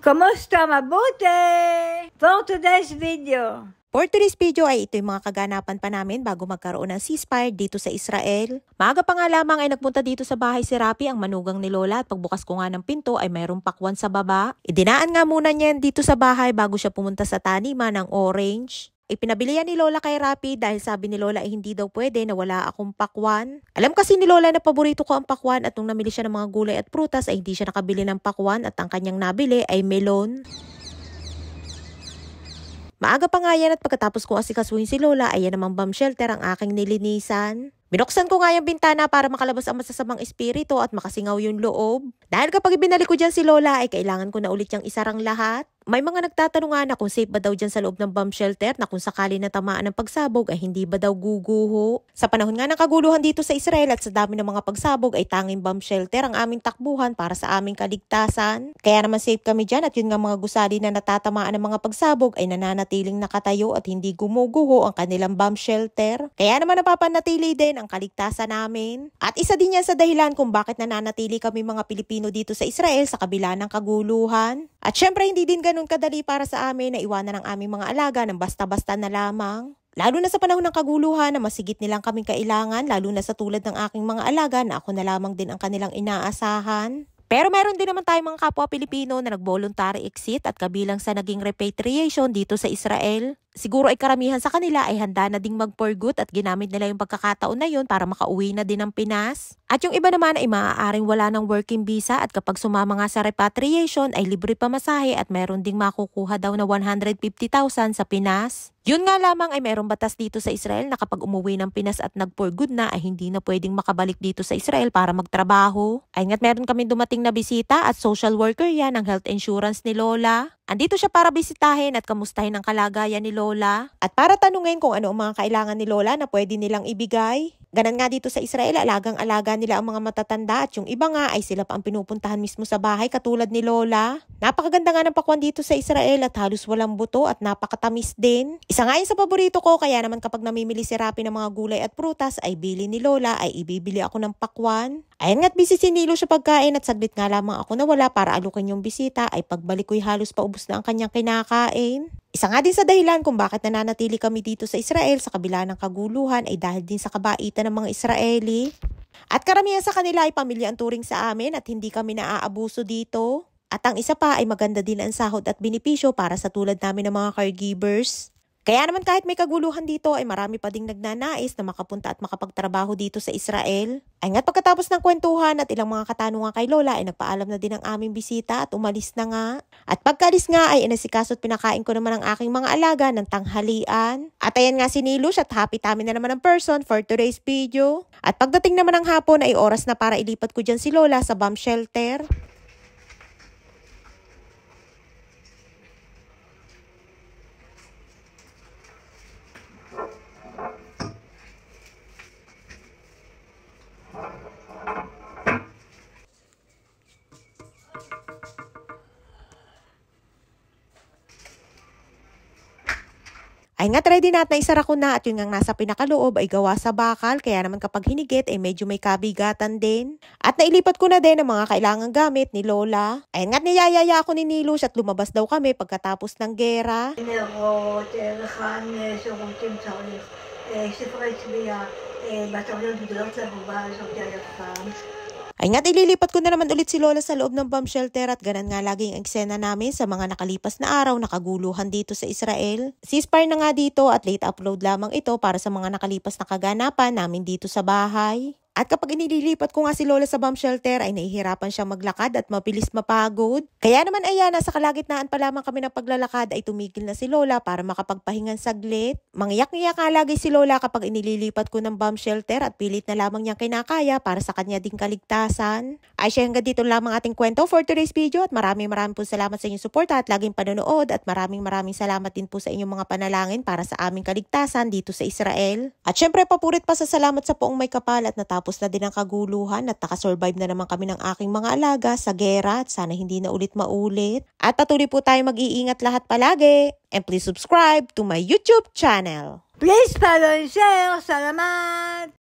Kamusta? Mabuti? For today's video. For today's video ay ito yung mga kaganapan pa namin bago magkaroon ng ceasefire dito sa Israel. Maaga pa nga lamang ay nagpunta dito sa bahay si Rapi, ang manugang ni Lola, at pagbukas ko nga ng pinto ay mayroong pakwan sa baba. Idinaan nga muna niya dito sa bahay bago siya pumunta sa taniman ng orange. Ipinabilihan ni Lola kay Rapi dahil sabi ni Lola ay hindi daw pwede na wala akong pakwan. Alam kasi ni Lola na paborito ko ang pakwan at nung namili siya ng mga gulay at prutas ay hindi siya nakabili ng pakwan at ang kanyang nabili ay melon. Maaga pa nga yan at pagkatapos kong asikasuhin si Lola ay yan namang bomb shelter ang aking nilinisan. Binuksan ko nga yung bintana para makalabas ang masasamang espiritu at makasingaw yung loob. Dahil kapag ibinalik ko dyan si Lola ay kailangan ko na ulit yung isarang lahat. May mga nagtatanong nga na kung safe ba daw dyan sa loob ng bomb shelter na kung sakali na tamaan ng pagsabog ay hindi ba daw guguho. Sa panahon nga ng kaguluhan dito sa Israel at sa dami ng mga pagsabog ay tanging bomb shelter ang aming takbuhan para sa aming kaligtasan. Kaya naman safe kami dyan at yun nga mga gusali na natatamaan ng mga pagsabog ay nananatiling nakatayo at hindi gumuguho ang kanilang bomb shelter. Kaya naman napapanatili din ang kaligtasan namin. At isa din yan sa dahilan kung bakit nananatili kami mga Pilipino dito sa Israel sa kabila ng kaguluhan. At syempre hindi din ganun kadali para sa amin na iwanan ang aming mga alaga ng basta-basta na lamang. Lalo na sa panahon ng kaguluhan na masigit nilang kaming kailangan, lalo na sa tulad ng aking mga alaga na ako na lamang din ang kanilang inaasahan. Pero meron din naman tayong mga kapwa Pilipino na nag-voluntary exit at kabilang sa naging repatriation dito sa Israel. Siguro ay karamihan sa kanila ay handa na ding mag-for good at ginamit nila yung pagkakataon na yun para makauwi na din ng Pinas. At yung iba naman ay maaaring wala ng working visa at kapag sumama nga sa repatriation ay libre pamasahe at meron ding makukuha daw na 150,000 sa Pinas. Yun nga lamang ay mayroong batas dito sa Israel na kapag umuwi ng Pinas at nag-for good na ay hindi na pwedeng makabalik dito sa Israel para magtrabaho. Ay nga't meron kami dumating na bisita at social worker yan ng health insurance ni Lola. Andito siya para bisitahin at kamustahin ang kalagayan ni Lola. At para tanungin kung ano ang mga kailangan ni Lola na pwede nilang ibigay. Ganon nga dito sa Israel, alagang-alaga nila ang mga matatanda at yung iba nga ay sila pa ang pinupuntahan mismo sa bahay katulad ni Lola. Napakaganda nga ng pakwan dito sa Israel at halos walang buto at napakatamis din. Isa nga yun sa paborito ko kaya naman kapag namimili si Rapi ng mga gulay at prutas ay bili ni Lola ay ibibili ako ng pakwan. Ayan nga't busy si Nilo siya pagkain at saglit nga lamang ako nawala para alukin yung bisita ay pagbalik ko'y halos paubos na ang kanyang kinakain. Isa nga din sa dahilan kung bakit nananatili kami dito sa Israel sa kabila ng kaguluhan ay dahil din sa kabaitan ng mga Israeli. At karamihan sa kanila ay pamilya ang turing sa amin at hindi kami naaabuso dito. At ang isa pa ay maganda din ang sahod at benepisyo para sa tulad namin ng mga caregivers. Kaya naman kahit may kaguluhan dito ay marami pa ding nagnanais na makapunta at makapagtrabaho dito sa Israel. Ay nga't pagkatapos ng kwentuhan at ilang mga katanungan kay Lola ay nagpaalam na din ang aming bisita at umalis na nga. At pagkalis nga ay inasikaso at pinakain ko naman ang aking mga alaga ng tanghalian. At ayan nga si Nilush at happy tummy na naman ang person for today's video. At pagdating naman ng hapon ay oras na para ilipat ko dyan si Lola sa bomb shelter. Ay nga't ready na at naisara ko na at yun nga nasa pinakaloob ay gawa sa bakal kaya naman kapag hinigit ay medyo may kabigatan din. At nailipat ko na din ang mga kailangang gamit ni Lola. Ay nga't niyayaya ako ni Nilush at lumabas daw kami pagkatapos ng gera. בטריות גדולות לבובה הזאת על הפעם. Ay nga't ililipat ko na naman ulit si Lola sa loob ng bomb shelter at ganan nga laging eksena namin sa mga nakalipas na araw na kaguluhan dito sa Israel. Ceasefire na nga dito at late upload lamang ito para sa mga nakalipas na kaganapan namin dito sa bahay. At kapag inililipat ko nga si Lola sa bomb shelter ay nahihirapan siya maglakad at mabilis mapagod. Kaya naman ayan, nasa kalagitnaan pa lamang kami ng paglalakad ay tumigil na si Lola para makapagpahingan saglit. Mangyak-ngyak nga lagi si Lola kapag inililipat ko ng bomb shelter at pilit na lamang niyang kinakaya para sa kanya ding kaligtasan. Ay siya hanggang dito lamang ating kwento for today's video at maraming po salamat sa inyong suporta at laging panonood at maraming salamat din po sa inyong mga panalangin para sa aming kaligtasan dito sa Israel. At syempre papurit pa sa salamat sa poong may kapal at natapos na din ang kaguluhan at nakasurvive na naman kami ng aking mga alaga sa gera at sana hindi na ulit maulit. At patuloy po tayo mag-iingat lahat palagi. And please subscribe to my YouTube channel. Please follow and share. Salamat!